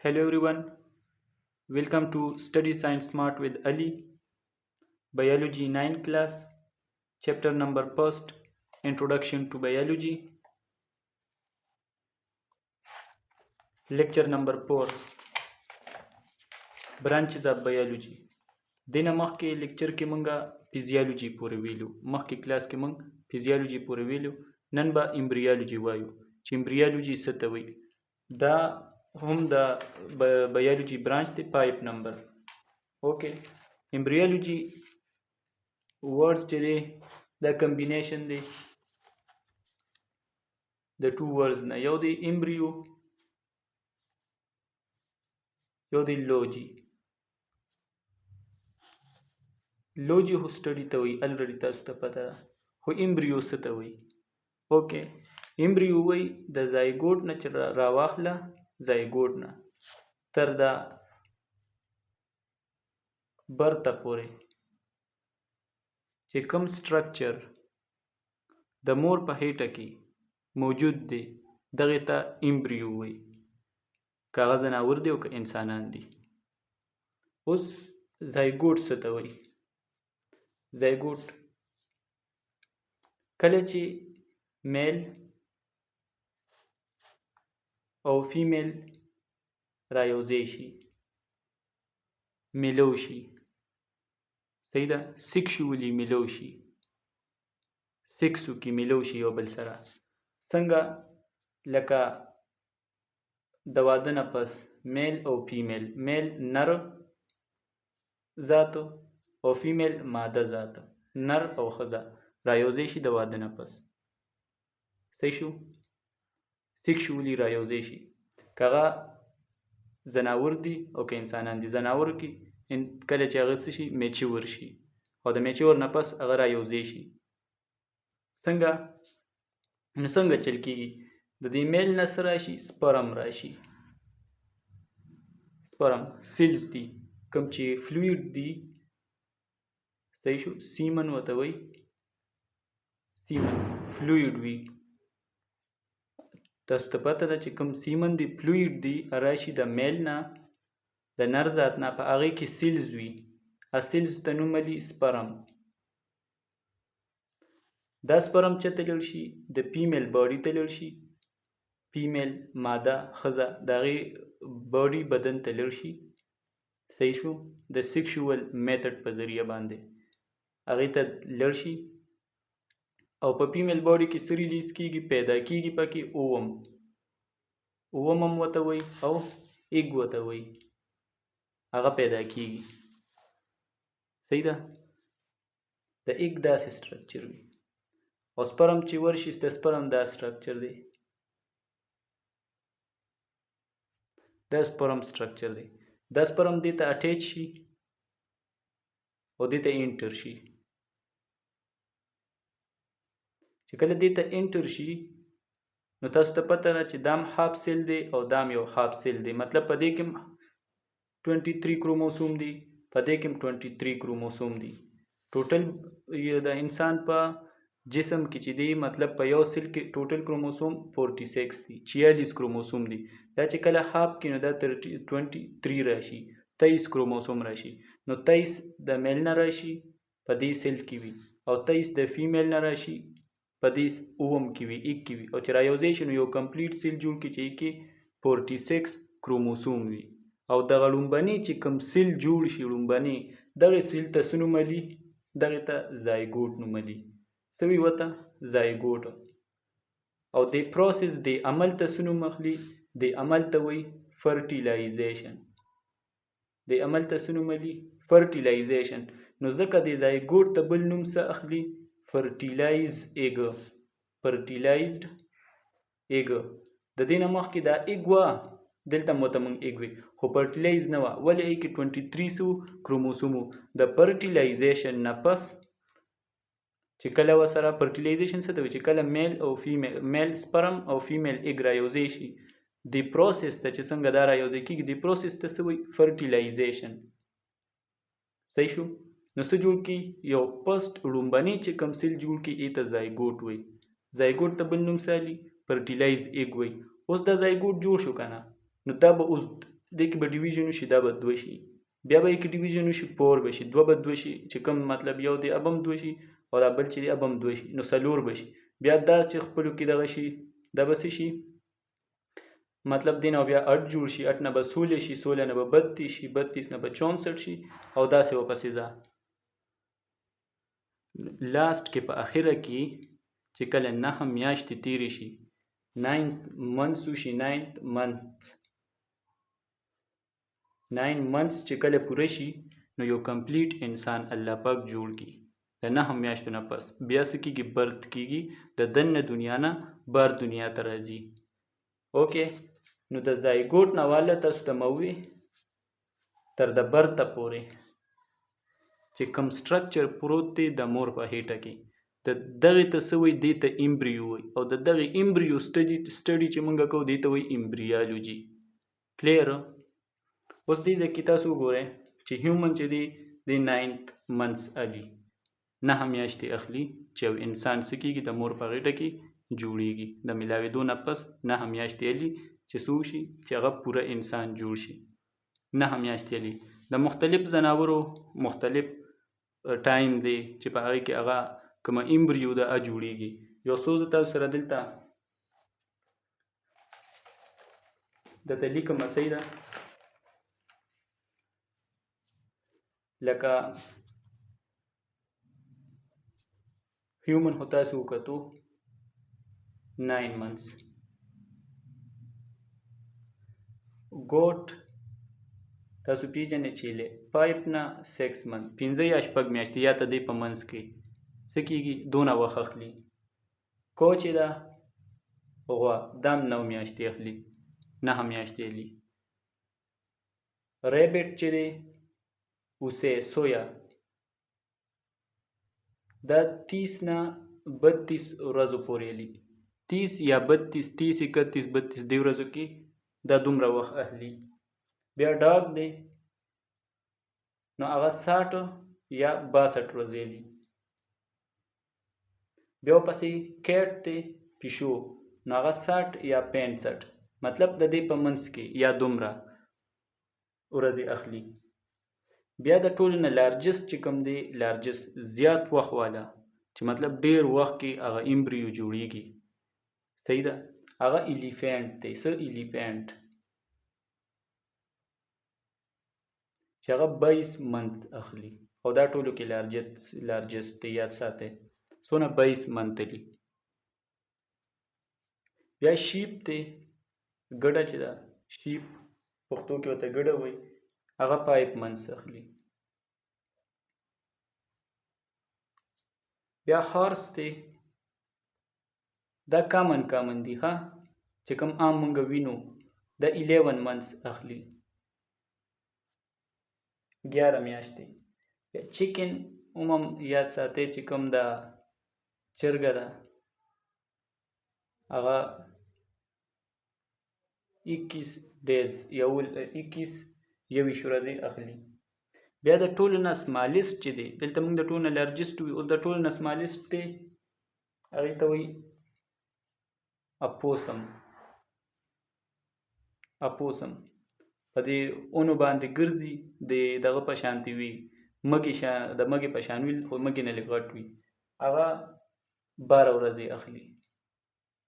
Hello everyone, welcome to Study Science Smart with Ali, Biology 9 class, chapter number first, Introduction to Biology, lecture number 4, Branches of Biology. دینه مخکې لیکچر کې مونږه فزیالوجي پورې ویلو مخکې کلاس کې مونږ فزیالوجي پورې ویلو نن به امبریالوجي وایو چې امبریالوجي څه ته وایي دا هم د بایولوجي برانچ دی 5 نمبر اوکې امبریالوجي words چې دی دا کمبینیشن دی د ټو words نه یو دی امبریو یو دی لوجي لوجي خو سټډي ته وایي الریډي تاسو ته پته ده خو امبریو څه ته وایي اوکې امبریو وایي د زایګوټ نه چې راواخله زایګوټ نه تر د برته پورې چې کوم سټرکچر د مور په هیټه کې موجود دی دغه ته امبریو وایي که هغه ځناور دی او که انسانان دي اوس زایګوټ څه ته وایي زایګوټ کله چې میل او فیمیل رایوځای شي میلو شي صحیح ده سیکشولی میلو شي سیکسو کې میلو شي یو بل سره څنګه لکه د واده نه پس میل او فیمیل میل نر ذاتو او فیمیل ماده ذات نر او ښځه رایوځای شي د واده نه پس صحیح شو سیکشولی رایوځای شي که هغه ځناور دي او که انسانان دي ځناور کې کله چې هغه څه شي میچور شي او د میچور نه پس هغه رایوځای شي څنګه نو څنګه چل کېږي د دې میل نه څه راشي سپرم راشي سپرم سیلز دي کوم چې فلویډ دي صحیح شو سیمن ورته وایي سیمن فلویډ وي تاسو ته پته ده چې کوم سیمن دي فلویډ دي راشي د میل نه د نر ذات نه په هغې کې سیلز وي سیلز ته نوملي سپرم دا سپرم چېرته لاړ شي د فیمیل باډي ته لاړ شي فیمیل ماده ښځه د هغې باډي بدن ته لاړ شي صحیح شو د سیکشوال میتھډ په ذریعه باندې هغې ته لاړ شي او په فیمیل باډي کې څه ریلیز کېږي پیدا کېږي پکې اووم هم ورته وایي او ایګ ورته وایي هغه پیدا کېږي صحیح ده د ایګ داسې سټرکچر وي او سپرم چې ورشي د سپرم دا سټرکچر دی دا سپرم سټرکچر دی دا سپرم دې ته اټیچ شي او دې ته انټر شي چې کله دې ته انټر شي نو تاسو ته پته ده چې دام هاف سیل دی او دام یو هاف سیل دی مطلب په دې کې 23 کروموسوم دي په دې کې 23 کروموسوم دي ټوټل د انسان په جسم کې چې دی مطلب په یو سیل کې ټوټل کروموسوم 46 دي 46 کروموسوم دي دا چې کله هاف کې نو دا 23 راشي 23 کروموسوم راشي نو 23 د میل نه راشي په دې سیل کې وي او 23 د فیمیل نه راشي په دې اوم کې وي ایک کې وي او چې رایوځای شي نو یو کمپلیټ سیل جوړ کړي چې کې 46 کروموسوم وي او دغه لومبني چې کوم سیل جوړ شي لومبني دغه سیل ته څه نوملي دغه ته زایګوټ نوملي څه وي ورته زایګوټ او دې پروسس د عمل ته څه نوم اخلي د عمل ته وایي فرټیلایزیشن د عمل ته څه نوملي فرټیلایزیشن نو ځکه د زایګوټ ته بل نوم څه اخلي فرټیلایز ایګ فرټیلایزډ ایګ د دې نه مخکې دا ایګ وه دلته مو ته موږ ایګ وي خو فرټیلایز نه وه ولې ای کې 23 سو کروموسوم د فرټیلایزیشن نه پس چې کله ورسره فرټیلایزیشن څه ته وایي چې کله میل او فیمیل میل سپرم او فیمیل ایګ رایوځای شي د پروسس ته چې څنګه دا رایوځای کېږي د پروسس ته څه وایي فرټیلایزیشن صحیح شو نو څه جوړ کړي یو فسټ لومبني چې کوم سیل جوړ کړي ای ته زایګوټ وایي زایګوټ ته بل نوم سالي فرټیلایز ایګ وایي اوس دا زایګوټ جوړ شو که نه نو دا به اوس دې کې به ډیویژن وشي دا به 2 شي بیا به کې ډیویژن وشي 4 به شي 2 به 2 شي چې کوم مطلب یو دی ابم 2 شي او دا بل چې دی ابم 2 شي نو څلور به شي بیا دا چې خپلو کې دغه شي دا به څه شي مطلب دی نه بیا 8 جوړ شي 8 نه به 16 شي 16 نه به 32 شي 32 نه به 64 شي او داسې ورپسې ځه لاست کې په اخره کې چې کله 9 میاشتې تیرې شي 9 months وشي 9 month 9 months چې کله پوره شي نو یو کمپلیټ انسان الله پاک جوړ کی د 9 میاشتو نه پس بیا څه کېږي برت کېږي د دننه دنیا نه بار دنیا ته راځي اوکې نو د زایګوټ نه واله تاسو ته موي تر د برته پورې چې کوم سټرکچر پروت دی د مور په هیټه کې د دغه ته څه وایي دې ته ایمبریو وایي او د دغه ایمبریو سټډي چې موږ کوو دې ته وایي ایمبریالوجي کلیر اوس دې ځای کې تاسو وګورئ چې هیومن چې دی د 9 months علي 9 میاشتې اخلي چې یو انسان څه کېږي د مور په غېټه کې جوړیږي د میلاوېدو نه پس 9 میاشتې علي چې څه وشي چې هغه پوره انسان جوړ شي 9 میاشتې علي د مختلف ځناورو مختلف ټایم دی چې په هغې کې هغه کومه ایمبریو ده جوړیږي یو څو زه تاسو سره دلته درته لیکمه صحیح ده لکه هیومن خو تاسو وکتو 9 months ګوټ تاسو پیژنئ چې له 5 نه 6 months 15 یا شپږ میاشتې یا ته دې په منځ کې څه کېږي دونه وخت اخلي کو چې ده غوا دام 9 میاشتې اخلي 9 میاشتې اخلي ریبټ چې دی اوسه سویا دا 30 نه 32 ورځو پورې اخلي 30 یا 32 30 31 32 دې ورځو کې دا دومره وخت اخلي بیا ډاګ دی نو هغه 60 یا 62 ورځې اخلي بیا پسې کیټ دی پیشو نو هغه 60 یا 65 مطلب د دې په منځ کې یا دومره ورځې اخلي بیا د ټولو نه لارجسټ چې کوم دی لارجسټ زیات وخت والا چې مطلب ډیر وخت کې هغه ایمبریو جوړیږي صحیح ده هغه ایلیفینټ دی څه ایلیفینټ چې هغه 22 منت اخلي او دا ټولو کې لارجسټ دی یاد ساتئ څونه 22 منت دی بیا شیپ دی ګډه چې ده شیپ پښتو کې ورته ګډه وایي هغه 5 months اخلي بیا هارس دی دا کامن دی ها چې کوم عام مونږ وینو دا 11 months اخلي 11 میاشتې بیا چیکن عموم یاد ساتئ چې کوم دا چرګه ده هغه 21 days 21 ورځې اخلي بیا د ټولو نه سمالسټ چې دی دلته موږ د ټولو نه لارجسټ وي او د ټولو نه سمالسټ دی هغې ته وایي اپوسم په دې اونو باندې ګرځي د دغه په شانتي وي د مږې په شان وي خو مږې نه لږ غټ وي هغه 12 ورځې اخلي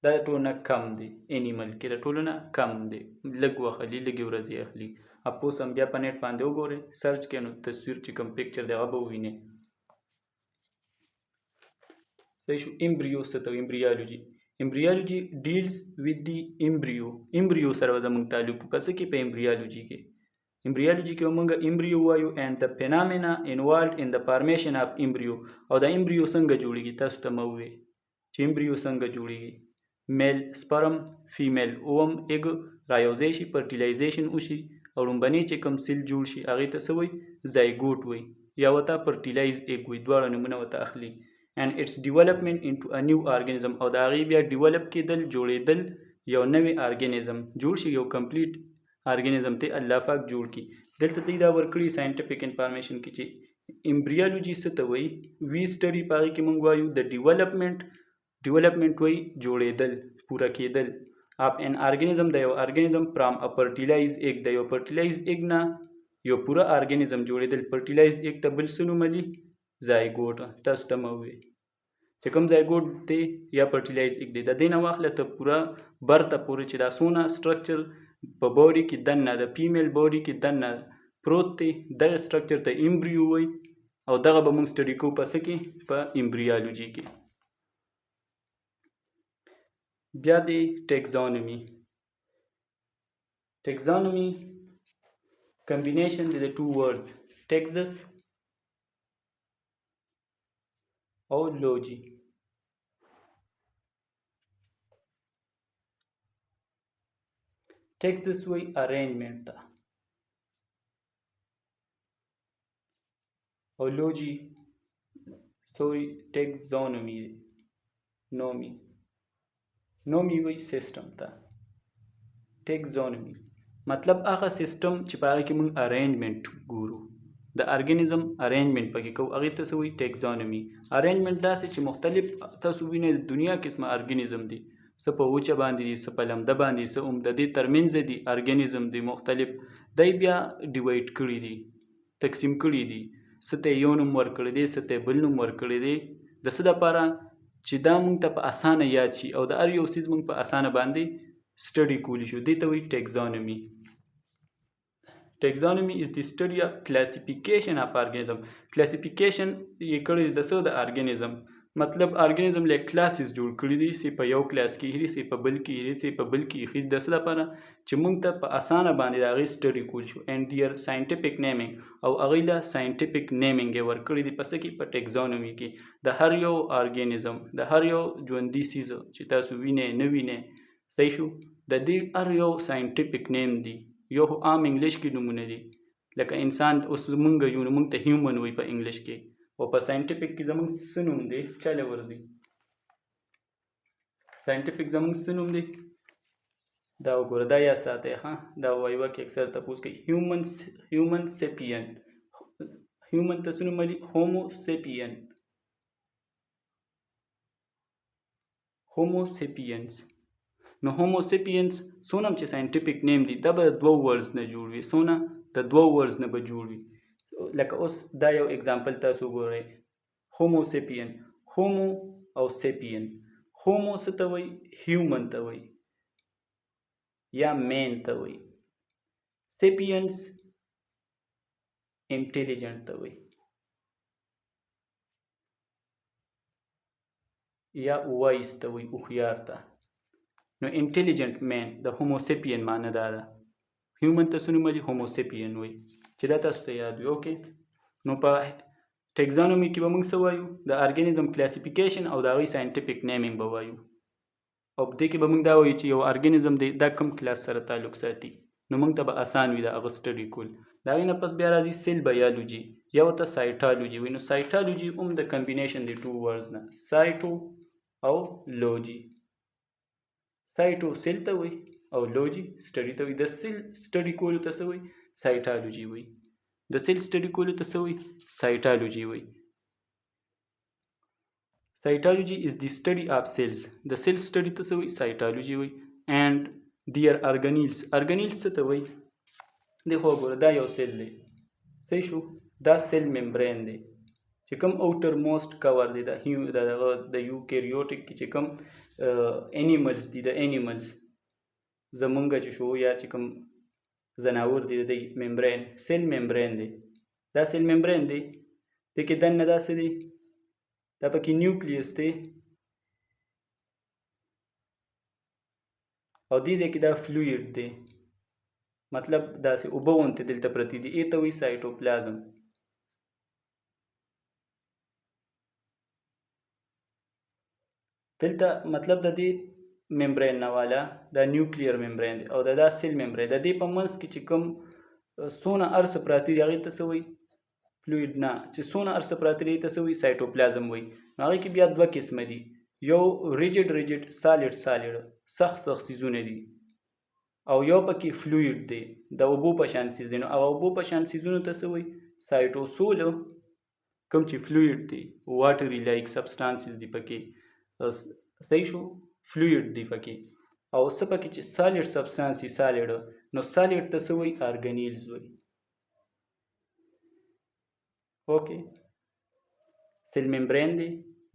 دا د ټولو نه کم دی انیمل کې د ټولو نه کم دی لږ وخت اخلي لږې ورځې اخلي اپوسم بیا په نیټ باندې وګورئ سرچ کړئ نو تصویر چې کوم پکچر دی هغه به ووینئ صحیح شو ایمبریو څه ته ایمبریالوجي ایمبریالوجي ډیلز وذ دی ایمبریو سره زموږ تعلق په څه کې په ایمبریالوجي کې موږ ایمبریو وایو and the phenomena involved in the formation of embryo او دا ایمبریو څنګه جوړیږي تاسو ته مو وې چې ایمبریو څنګه جوړیږي میل سپرم فیمیل اوم ایګ رایوځای شي فرټیلایزیشن وشي او لومبنی چې کوم سیل جوړ شي هغې ته څه وایي زایګوټ وایي یا ورته فرټیلایز ایګ وایي دواړه نومونه ورته اخلي and its development into a new organism او د هغې بیا ډیولپ کېدل جوړېدل یو نوی ارګانیزم جوړ شي یو کمپلیټ ارګانیزم ته الله پاک جوړ کړي دلته دوی دا ورکړي ساینټیفیک انفارمیشن کې چې ایمبریالوجي څه ته وایي وی سټډي په هغې کې موږ وایو د ډیولپمنټ وایي جوړېدل پوره کېدل اف ان ارګانیزم د یو ارګانیزم فرام ا فرټیلایز ایگ د یو فرټیلایز ایگ نه یو پوره ارګانیزم جوړېدل. فرټیلایز ایگ ته بل څه نوم لري؟ زایګوټ. تاسو ته مو وویل چې کوم زایګوټ دی یا فرټیلایز ایگ دی، د دې نه واخله ته پوره برته پورې چې دا څونه سټرکچر په باډي کې دننه د فیمیل باډي کې دننه پروت دی، دغه سټرکچر ته ایمبریو وایي او دغه به موږ سټډي کوو په څه کې؟ په ایمبریالوجي کې. بیا دی ټیکزانومي. ټیکزانومي combination دی د two words Texas او لوجي. Texas وی arrangement ته او لوجي taxonomy نومي وی سیستم ته. ټیکزانومي مطلب هغه سیستم چې په هغه کې موږ ارینجمنټ ګورو، د ارګانیزم ارینجمنټ پکې کوو، هغې ته څه وایي؟ ټیکزانومي. ارینجمنټ داسې چې مختلف تاسو وینئ د دنیا قسمه ارګانیزم دي، څه په وچه باندې دي، څه په لمده باندې، څه هم د دې ترمنځ دي ارګانیزم دي مختلف، دی بیا ډیوایډ کړي دي، تقسیم کړي دي، څه ته یو نوم ورکړی دی، څه ته بل نوم ورکړی دی، د څه دپاره چې دا موږ ته په اسانه یاد شي او د هر یو څیز موږ په اسانه باندې study کولی شو. دې ته وایي taxonomy. Taxonomy is the study of classification of organism. Classification یې کړی د څه؟ د ارګانیزم. مطلب ارګانیزم له کلاسز جوړ کړي دي، سی په یو کلاس کې هري، سی په بل کې هري، سی په بل کې هري، د څه لپاره چې موږ ته په اسانه باندې د هغې study کولی شو. and their scientific naming او هغوی له scientific naming یې ورکړي دي په څه کې؟ په taxonomy کې. د هر یو ارګانیزم، د هر یو ژوندي څیز چې تاسو وینئ نه وینئ، صحیح شو، د دې هر یو ساینټیفیک نیم دی. یو عام انګلیش کې نومونه دي، لکه انسان اوس موږ یو نو موږ ته هیومن وایي په انګلیش کې، او په ساینټیفیک کې زموږ څه نوم دی؟ چله ورځي ساینټیفیک زموږ څه نوم دی؟ دا وګوره، دا یا ساتئ ها، دا وایوه کې اکثر تپوس کوي هیومن سیپین. هیومن ته څه نوم لري؟ هومو سیپین. هومو سیپینس. نو هومو سیپینس څونه چې ساینټیفیک نیم دی دا به د دوو ورډز نه جوړ وي. څونه؟ د دوو ورډز نه به جوړ وي. لکه اوس دا یو اگزامپل تاسو وګورئ، هومو سیپین، هومو او سیپین. هومو څه ته وایي؟ هیومن ته وایي یا مین ته وایي. سیپینس انټیلیجنټ ته وایي یا وایس ته وایي، هوښیار ته. نو انټیلیجنټ مین د هوموسیپین معنی دا ده. هیومن ته څه نوم لري؟ هوموسیپین وایي، چې دا تاسو ته یاد وي. اوکې، نو په ټیکزانومي کې به موږ څه وایو؟ د ارګانیزم کلاسیفیکیشن او د هغوی ساینټیفیک نیمینګ به وایو، او په دې کې به موږ دا وایو چې یو ارګانیزم دی دا کوم کلاس سره تعلق ساتي، نو موږ ته به اسان وي د هغه سټډي کول. د هغې نه پس بیا راځي سیل بایالوجي، یا ورته سایټالوجي وایي. نو سایټالوجي هم د کمبینیشن دی ټو ورډز نه، سایټو او لوجي. سایټو سیل ته وایي او لوجي سټډي ته وایي. د سیل سټډي کولو ته څه وایي؟ سایټالوجي وایي. د سیل سټډي کولو ته څه وایي؟ سایټالوجي وایي. Cytology is the study of cells. د سیل سټډي ته څه وایي؟ سایټالوجي وایي. and their organelles. organelles څه ته وایي؟ دی خو وګوره، دا یو سیل دی، صحیح شو، دا سیل ممبرین دی چې کوم اوټر موسټ کور دی د یوکیریوټیک کې چې کوم انیملز دي، د انیملز زمونږ چې شو یا چې کوم ځناور دي، د ممبرین سیل ممبرین دی. دا سیل ممبرین دی، د کې دننه دا څه دی؟ دا پکې نیوکلیس دی، او دې ځای کې دا فلویډ دی، مطلب داسې اوبه غوندې دلته پرتې دي، ای ته وایي سایټوپلازم. دلته مطلب د دې ممبرین نه والا دا نیوکلیر ممبرین دی، او دا سیل ممبرین، د دې په منځ کې چې کوم څونه ارڅه پراته دي هغې ته څه وایي؟ فلویډ نه، چې څونه ارڅه پراته دي ته څه وایي؟ سایټوپلازم وایي. نو هغې کې بیا دوه قسمه دي، یو ریجډ سالډ سخت څیزونه دي، او یو پکې فلویډ دی، د اوبو په شان څیز دی. نو هغه اوبو په شان څیزونو ته څه وایي؟ سایټوسول. کوم چې فلویډ دی، واټري لایک سبسټانسز دي پکې، صحیح شو، فلویډ دی پکې. او څه پکې چې سالډ سبستانس وي سالډ، نو سالډ ته څه وایي؟ ارګنیلز وایي. اوکې، سیل ممبرین دی،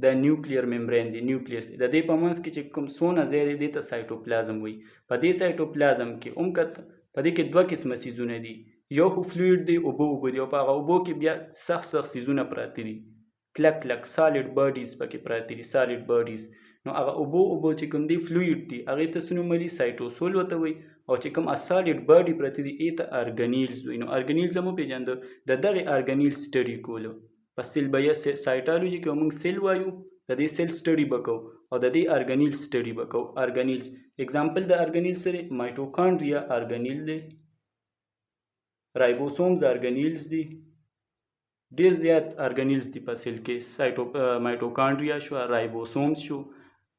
دا نیوکلیر ممبرین دی، نیوکلیس دی. د دې په منځ کې چې کوم څونه ځای دی دې ته سایټوپلازم وایي. په دې سایټوپلازم کې په دې کې دوه قسمه څیزونه دي، یو خو فلویډ دی، اوبه دي، او په هغه اوبو کې بیا سخت څیزونه پراته دي، کلک سالډ باډیز پکې پراته دي، سالډ باډیز. نو هغه اوبه چې کوم دی فلویډ دي، هغې ته څه نوموي؟ سایټوسول ورته وایي. او چې کوم سالډ باډي پراته دي هغې ته ارګنیلز وایي. نو ارګنیلز هم وپېژانده، د دغې ارګنیل سټډي کولو په سیل سایټالوجي کې موږ سیل وایو، د دې سیل سټډي به کوو او د دې ارګنیل سټډي به کوو. ارګنیلز اگزامپل د ارګنیل سره مایټوکانډریا ارګنیل دی، رایبوسومز ارګنیلز دي، ډیر زیات ارګنیلز دي په سیل کې. مایټوکانډریا شو، رایبوسومز شو،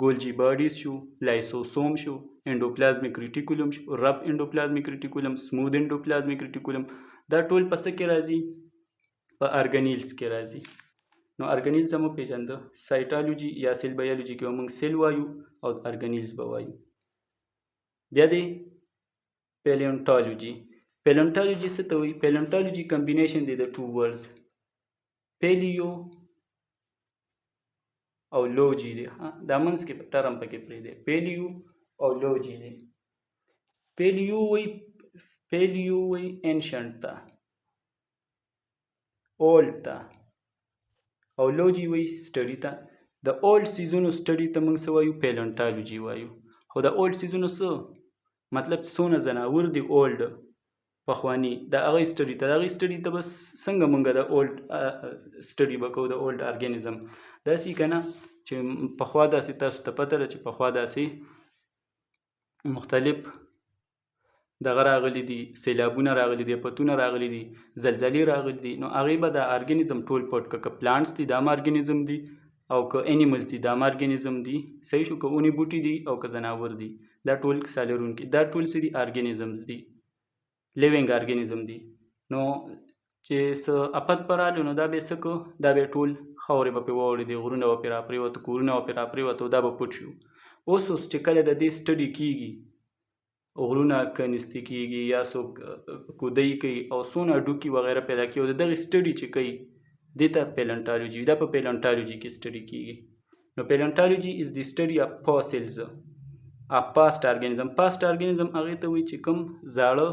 ګولجی باډیز شو، لایسوسوم شو، انډوپلازمیک ریټیکولم شو، رف انډوپلازمیک ریټیکولم، سموث انډوپلازمیک ریټیکولم، دا ټول په څه کې راځي؟ په ارګنیلز کې راځي. نو ارګنیلز هم وپېژانده، سایټالوجي یا سیل بایولوجي کې موږ سیل وایو او ارګنیلز به وایو. بیا دی پیلیونټالوجي. پیلیونټالوجي څه ته وایي؟ پیلیونټالوجي کمبینیشن دی د ټو ورډز، پیلیو او لوجي دی. دا منځ کې ټرم پکې پرېږدی، پیلیو او لوجي دی. پیلیو وایي انشنټ ته، اولډ ته، او لوجي وایي سټډي ته. د اولډ سیزونو سټډي ته موږ څه وایو؟ پیلیونټالوجي وایو. خو د اولډ سیزونو څه مطلب؟ څونه ځناور دي اولډ پخواني، د هغې سټډي ته. د هغې سټډي ته به څنګه موږ د اولډ سټډي به کوو، د اولډ ارګانیزم. داسې که نه چې پخوا داسې تاسو ته پته ده چې پخوا داسې مختلف دغه راغلي دي، سیلابونه راغلي دي، پتونه راغلي دي، زلزلې راغلي دي، نو هغې به د ارګانیزم ټول پټ کړه. که پلانټس دي دا هم ارګانیزم دي، او که انیملز دي دا هم ارګانیزم دي، صحیح شو. که اونې بوټي دي او که ځناور دي، دا ټول ساه لرونکي، دا ټول څه دي؟ ارګانیزمز دي، لیوینګ ارګانیزم دي. نو چې څه افت به راغلو نو دا به یې څه کړو؟ دا به یې ټول خاورې به پرې واوړېدې، غرونه به پرې راپرېوته، کورونه به پرې راپرېوته، دا به پټ شو. اوس چې کله د دې سټډي کېږي، غرونه کنستې کېږي یا څوک کودۍ کوي او څونه ډوکي وغیره پیدا کوي، او د دغې سټډي چې کوي دې ته پیلیونټالوجي، دا په پیلیونټالوجي کې سټډي کېږي. نو پیلیونټالوجي از د سټډي اف فاسلز اف پاسټ ارګانیزم. پاسټ ارګانیزم هغې ته وایي چې کوم زاړه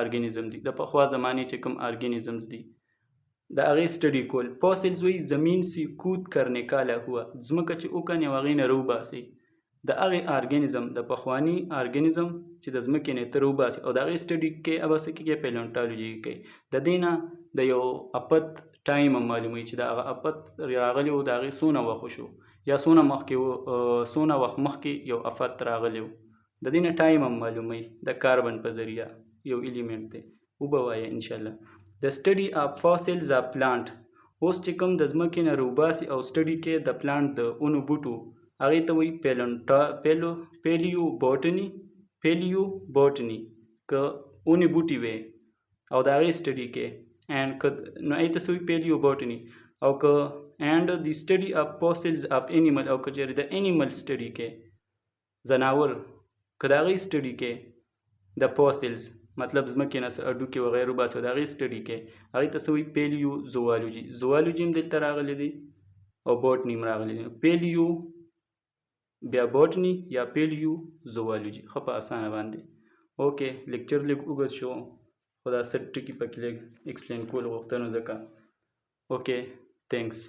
ارګانیزم دي، د پخوا زمانې چې کوم ارګانیزمز دي د هغې سټډي کول. فاسلز وایي زمین سی کود کرنے کاله هوا، ځمکه چې وکنې او هغې نه راوباسئ، د هغې ارګانیزم، د پخواني ارګانیزم چې د ځمکې نه یې ته راوباسي او د هغې سټډي کې به څه کېږي؟ پیلیونټالوجي کوي. د دې نه د یو افت ټایم هم معلوموي چې د هغه افت راغلی و، د هغې څونه وخت وشو یا څونه وخت مخکې یو افت راغلی و. د دې نه ټایم هم معلوموي د کاربن په ذریعه، یو ایلیمنټ دی. وبه وایه انشاءالله. د سټډي اف فاسلز اف پلانټ. اوس چې کوم د ځمکې نه راوباسي او سټډي کې د پلانټ د اونو بوټو، هغې ته وایي پیلیو بوټني. که اونې بوټي وي او د هغې سټډي کې نو هغې ته څه وایي؟ پیلیو بوټني. او که اینډ د سټډي اف فاسلز اف انیمل، او که چېرې د انیمل سټډي کې ځناور، که د هغې سټډي کې د فاسلز مطلب ځمکې نه څه هډوکي وغیره وباسي او د هغې سټډي کې، هغې ته څه وایي؟ پیلیو زوالوجي. زوالوجي هم دلته راغلی دی او بوټني هم راغلی دی. پیلیو بیا بوټني یا پیلیو زوالوجي، ښه په اسانه باندې. اوکې، لیکچر لږ اوږد شو خو دا څه ټکي پکې لږ ایکسپلین کول غوښته نو ځکه. اوکې، تھینکس.